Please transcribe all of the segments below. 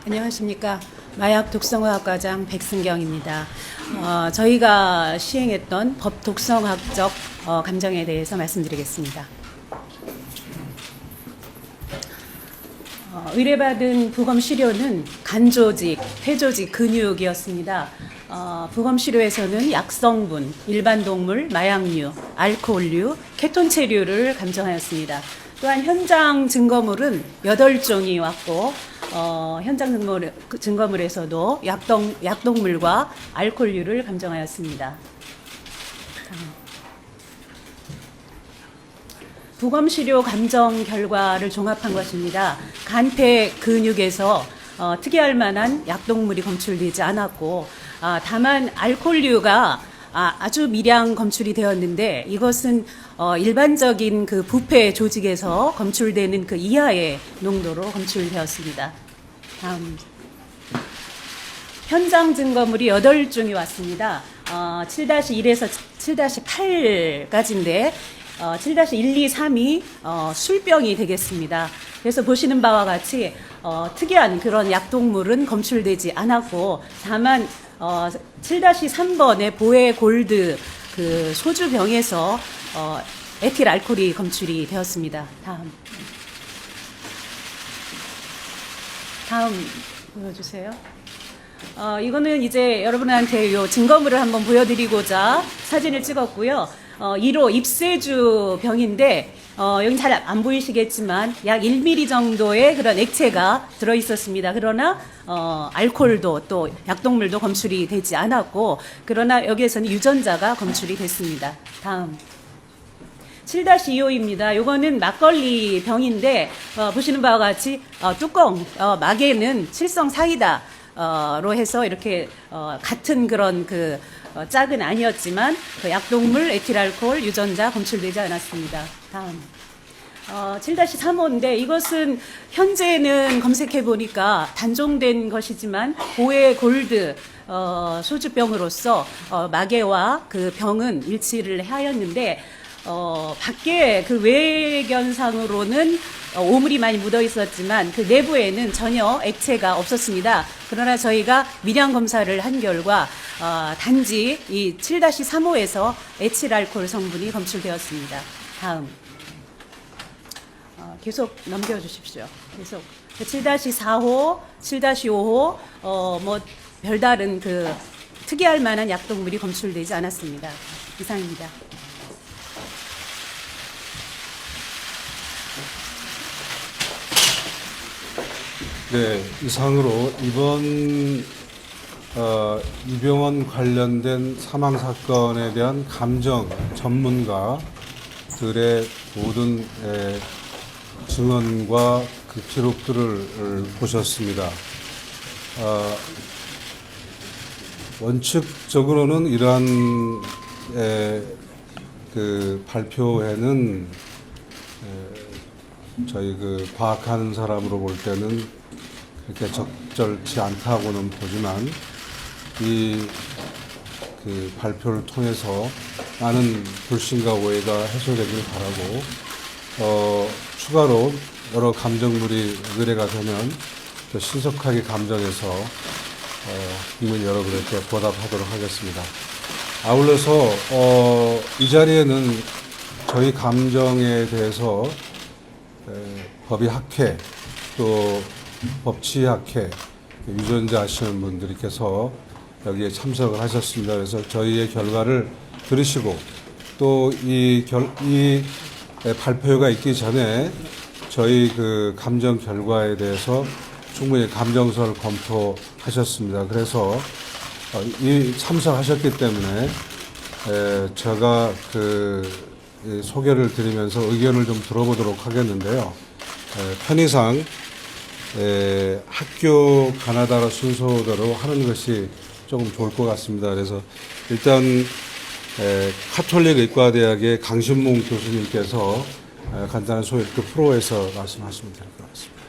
안녕하십니까. 마약 독성화학과장 백승경입니다. 저희가 시행했던 법 독성학적 감정에 대해서 말씀드리겠습니다. 의뢰받은 부검시료는 간조직, 폐조직, 근육이었습니다. 부검시료에서는 약성분, 일반 동물, 마약류, 알코올류, 케톤체류를 감정하였습니다. 또한 현장 증거물은 8종이 왔고 현장 증거물에서도 약동물과 알코올류를 감정하였습니다. 부검시료 감정 결과를 종합한 것입니다. 간폐 근육에서 특이할 만한 약동물이 검출되지 않았고 다만 알코올류가 아주 미량 검출이 되었는데 이것은 일반적인 그 부패 조직에서 검출되는 그 이하의 농도로 검출되었습니다. 다음. 현장 증거물이 8종이 왔습니다. 7-1에서 7-8까지인데 7-1, 2, 3이 술병이 되겠습니다. 그래서 보시는 바와 같이 특이한 그런 약동물은 검출되지 않았고 다만 7-3번의 보헤 골드 그 소주병에서 에틸 알코올이 검출이 되었습니다. 다음 보여주세요. 이거는 이제 여러분한테 요 증거물을 한번 보여드리고자 사진을 찍었고요. 1호 입세주 병인데 여기 잘 안 보이시겠지만 약 1ml 정도의 그런 액체가 들어 있었습니다. 그러나 알코올도 또 약동물도 검출이 되지 않았고 그러나 여기에서는 유전자가 검출이 됐습니다. 다음. 7-2호입니다. 요거는 막걸리 병인데 보시는 바와 같이 뚜껑 막에는 칠성 사이다 로 해서 이렇게 같은 그런 그 짝은 아니었지만 그 약동물 에틸알코올 유전자 검출되지 않았습니다. 다음. 7-3호인데 이것은 현재는 검색해 보니까 단종된 것이지만 보헤 골드 소주병으로서 마개와 그 병은 일치를 하였는데 밖에 그 외견상으로는 오물이 많이 묻어 있었지만 그 내부에는 전혀 액체가 없었습니다. 그러나 저희가 미량 검사를 한 결과 단지 이 7-3호에서 에틸알코올 성분이 검출되었습니다. 다음. 계속 넘겨주십시오. 계속 7-4호, 7-5호 뭐 별다른 그 특이할 만한 약동물이 검출되지 않았습니다. 이상입니다. 네, 이상으로 이번 이 병원 관련된 사망 사건에 대한 감정 전문가들의 모든 증언과 그 기록들을 보셨습니다. 원칙적으로는 이러한 그 발표회는 저희 그 과학하는 사람으로 볼 때는 그렇게 적절치 않다고는 보지만 이 그 발표를 통해서 많은 불신과 오해가 해소되길 바라고 추가로 여러 감정물이 의뢰가 되면 더 신속하게 감정해서 국민 여러분에게 보답하도록 하겠습니다. 아울러서 이 자리에는 저희 감정에 대해서 법의학회 또 법치학회 유전자 하시는 분들께서 여기에 참석을 하셨습니다. 그래서 저희의 결과를 들으시고 또 이 발표가 있기 전에 저희 그 감정 결과에 대해서 충분히 감정서를 검토하셨습니다. 그래서 이 참석하셨기 때문에 제가 그 소개를 드리면서 의견을 좀 들어보도록 하겠는데요. 편의상 학교 가나다라 순서대로 하는 것이 조금 좋을 것 같습니다. 그래서 일단 카톨릭 의과대학의 강신몽 교수님께서 간단한 소개 그 프로에서 말씀하시면 될 것 같습니다.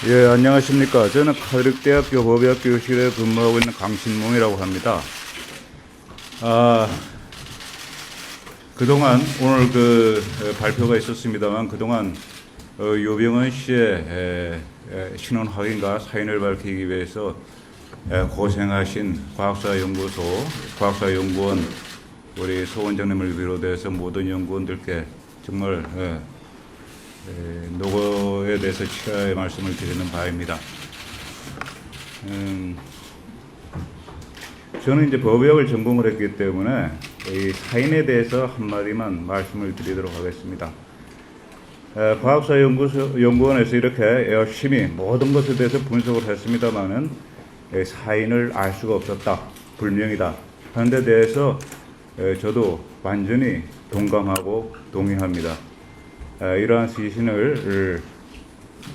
예, 안녕하십니까. 저는 카톨릭대학교 법의학교실에 근무하고 있는 강신몽이라고 합니다. 그동안 오늘 발표가 있었습니다만 그동안 요병헌 씨의 신원 확인과 사인을 밝히기 위해서 고생하신 과학사연구원 우리 소 원장님을 비롯해서 모든 연구원들께 정말 노고에 대해서 치하의 말씀을 드리는 바입니다. 저는 이제 법의학을 전공을 했기 때문에 이 사인에 대해서 한마디만 말씀을 드리도록 하겠습니다. 과학사연구원에서 이렇게 열심히 모든 것에 대해서 분석을 했습니다마는 사인을 알 수가 없었다, 불명이다 하는 데 대해서 저도 완전히 동감하고 동의합니다. 이러한 시신을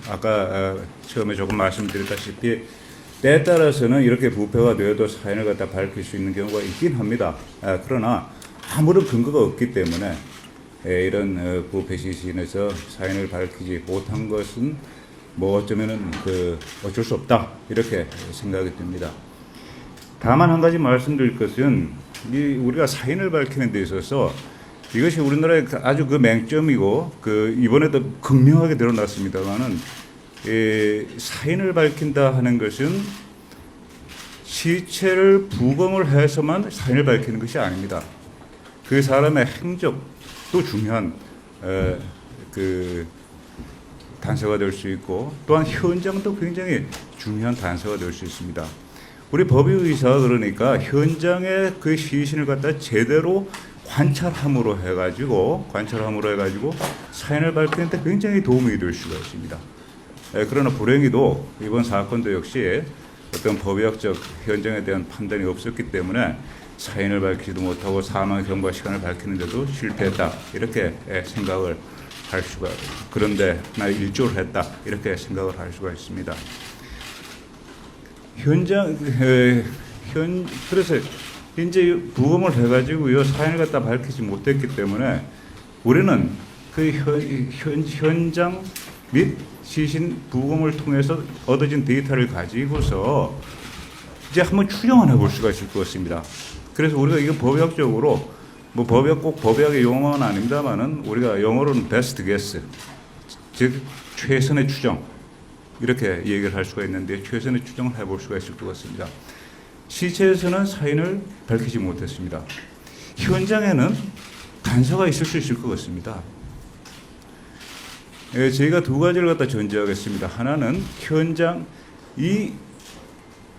아까 처음에 조금 말씀드렸다시피 때에 따라서는 이렇게 부패가 되어도 사인을 갖다 밝힐 수 있는 경우가 있긴 합니다. 그러나 아무런 근거가 없기 때문에 이런 부패 시신에서 사인을 밝히지 못한 것은 뭐 어쩌면은 어쩔 수 없다 이렇게 생각이 듭니다. 다만 한 가지 말씀드릴 것은 우리가 사인을 밝히는 데 있어서 이것이 우리나라의 아주 맹점이고 이번에도 극명하게 드러났습니다만은 사인을 밝힌다 하는 것은 시체를 부검을 해서만 사인을 밝히는 것이 아닙니다. 그 사람의 행적도 중요한 단서가 될 수 있고 또한 현장도 굉장히 중요한 단서가 될 수 있습니다. 우리 법의의사가 그러니까 현장의 그 시신을 갖다 제대로 관찰함으로 해가지고 사인을 밝히는 데 굉장히 도움이 될 수가 있습니다. 그러나 불행히도 이번 사건도 역시 어떤 법의학적 현장에 대한 판단이 없었기 때문에 사인을 밝히지도 못하고 사망 경과 시간을 밝히는데도 실패했다 이렇게 생각을 할 수가, 그런데 나 일조를 했다 이렇게 생각을 할 수가 있습니다. 그래서 이제 부검을 해가지고요 사인을 갖다 밝히지 못했기 때문에 우리는 그 현장 및 시신 부검을 통해서 얻어진 데이터를 가지고서 이제 한번 추정을 해볼 수가 있을 것 같습니다. 그래서 우리가 이거 법의학적으로 뭐 꼭 법의학의 용어는 아닙니다만은 우리가 영어로는 best guess, 즉 최선의 추정 이렇게 얘기를 할 수가 있는데 최선의 추정을 해볼 수가 있을 것 같습니다. 시체에서는 사인을 밝히지 못했습니다. 현장에는 단서가 있을 수 있을 것 같습니다. 저희가 두 가지를 갖다 전제하겠습니다. 하나는 이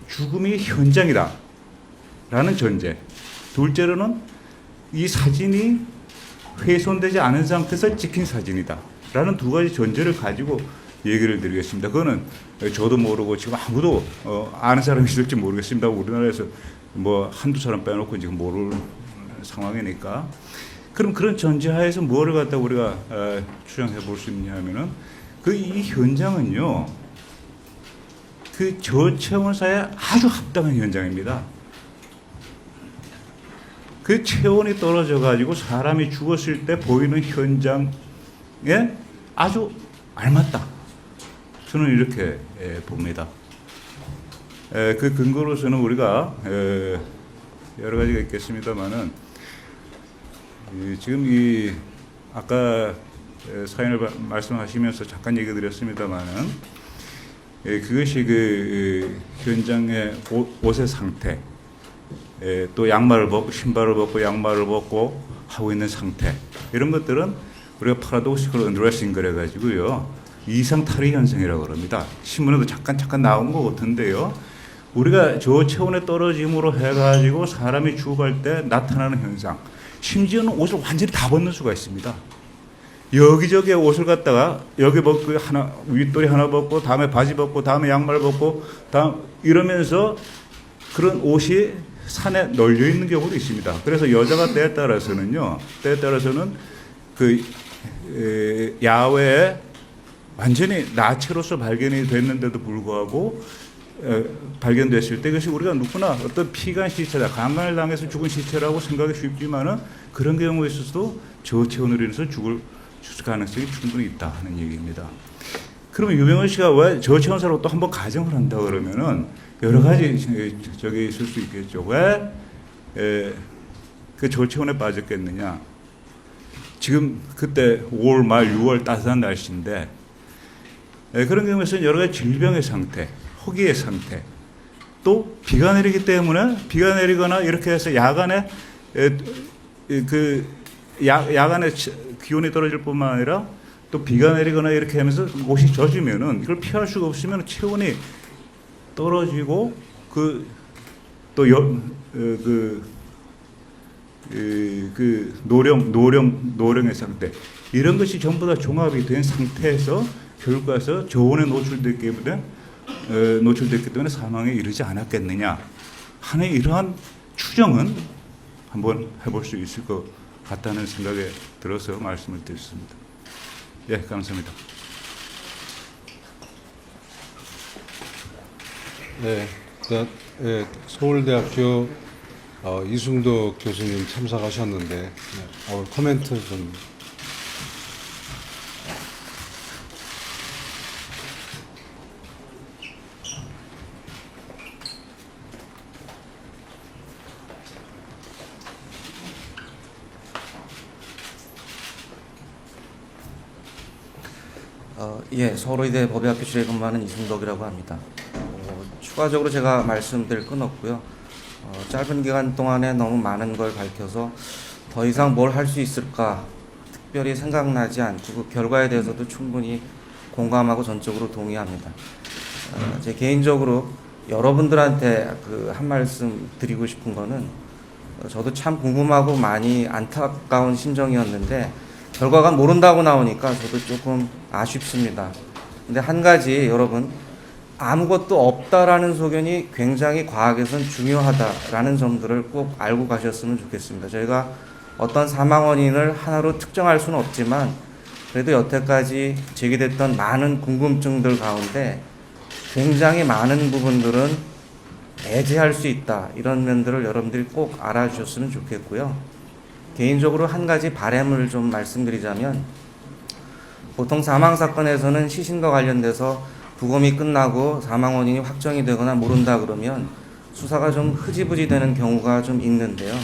죽음이 현장이다 라는 전제, 둘째로는 이 사진이 훼손되지 않은 상태에서 찍힌 사진이다 라는 두 가지 전제를 가지고 얘기를 드리겠습니다. 그거는 저도 모르고 지금 아무도 아는 사람이 있을지 모르겠습니다. 우리나라에서 뭐 한두 사람 빼놓고 지금 모르는 상황이니까. 그럼 그런 전제하에서 뭐를 갖다 우리가 추정해 볼 수 있냐면은 이 현장은요 저체온사에 아주 합당한 현장입니다. 체온이 떨어져 가지고 사람이 죽었을 때 보이는 현장에 아주 알맞다. 저는 이렇게 봅니다. 그 근거로서는 우리가 여러 가지가 있겠습니다만은 지금 아까 사연을 말씀하시면서 잠깐 얘기 드렸습니다만은 그것이 현장의 옷의 상태, 또 양말을 벗고 신발을 벗고 양말을 벗고 하고 있는 상태, 이런 것들은 우리가 파라독시컬 언드레싱 그래 가지고요 이상 탈의 현상이라고 그럽니다. 신문에도 잠깐 나온 것 같은데요. 우리가 저체온에 떨어짐으로 해가지고 사람이 죽어갈 때 나타나는 현상, 심지어는 옷을 완전히 다 벗는 수가 있습니다. 여기저기에 옷을 갖다가 여기 벗고 윗도리 하나 벗고 다음에 바지 벗고 다음에 양말 벗고 이러면서 그런 옷이 산에 널려 있는 경우도 있습니다. 그래서 여자가 때에 따라서는 야외에 완전히 나체로서 발견이 됐는데도 불구하고 발견됐을 때 그것이 우리가 누구나 어떤 피간 시체다, 강간을 당해서 죽은 시체라고 생각이 쉽지만은 그런 경우에 있어서도 저체온으로 인해서 죽을 가능성이 충분히 있다 하는 얘기입니다. 그러면 유병헌 씨가 왜 저 체온사로 또 한번 가정을 한다 그러면은 여러 가지 저기 있을 수 있겠죠. 왜 그 저체온에 빠졌겠느냐? 지금 그때 5월 말 6월 따뜻한 날씨인데 그런 경우에서는 여러 가지 질병의 상태, 허기의 상태, 또 비가 내리기 때문에 비가 내리거나 이렇게 해서 야간에 야간에 기온이 떨어질 뿐만 아니라 또 비가 내리거나 이렇게 하면서 옷이 젖으면은 이걸 피할 수가 없으면 체온이 떨어지고 노령의 상태 이런 것이 전부 다 종합이 된 상태에서 결과에서 저온에 노출됐기 때문에 사망에 이르지 않았겠느냐 하는 이러한 추정은 한번 해볼 수 있을 것 같다는 생각에 들어서 말씀을 드렸습니다. 예, 감사합니다. 네, 서울대학교 이승도 교수님 참석하셨는데 코멘트 좀. 예, 서울의대 법의학교실에 근무하는 이승덕이라고 합니다. 추가적으로 제가 말씀드릴 건 없고요. 짧은 기간 동안에 너무 많은 걸 밝혀서 더 이상 뭘 할 수 있을까 특별히 생각나지 않고 그 결과에 대해서도 충분히 공감하고 전적으로 동의합니다. 제 개인적으로 여러분들한테 한 말씀 드리고 싶은 거는 저도 참 궁금하고 많이 안타까운 심정이었는데 결과가 모른다고 나오니까 저도 조금 아쉽습니다. 근데 한 가지 여러분 아무것도 없다라는 소견이 굉장히 과학에선 중요하다라는 점들을 꼭 알고 가셨으면 좋겠습니다. 저희가 어떤 사망 원인을 하나로 특정할 수는 없지만 그래도 여태까지 제기됐던 많은 궁금증들 가운데 굉장히 많은 부분들은 배제할 수 있다. 이런 면들을 여러분들이 꼭 알아주셨으면 좋겠고요. 개인적으로 한 가지 바람을 좀 말씀드리자면 보통 사망사건에서는 시신과 관련돼서 부검이 끝나고 사망 원인이 확정이 되거나 모른다 그러면 수사가 좀 흐지부지 되는 경우가 좀 있는데요.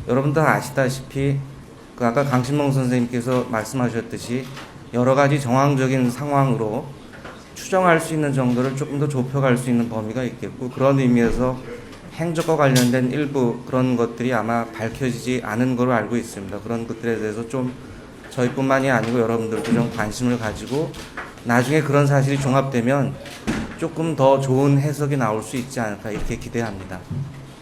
여러분들 아시다시피 아까 강신몽 선생님께서 말씀하셨듯이 여러 가지 정황적인 상황으로 추정할 수 있는 정도를 조금 더 좁혀갈 수 있는 범위가 있겠고 그런 의미에서 행적과 관련된 일부 그런 것들이 아마 밝혀지지 않은 걸로 알고 있습니다. 그런 것들에 대해서 좀 저희뿐만이 아니고 여러분들도 좀 관심을 가지고 나중에 그런 사실이 종합되면 조금 더 좋은 해석이 나올 수 있지 않을까 이렇게 기대합니다.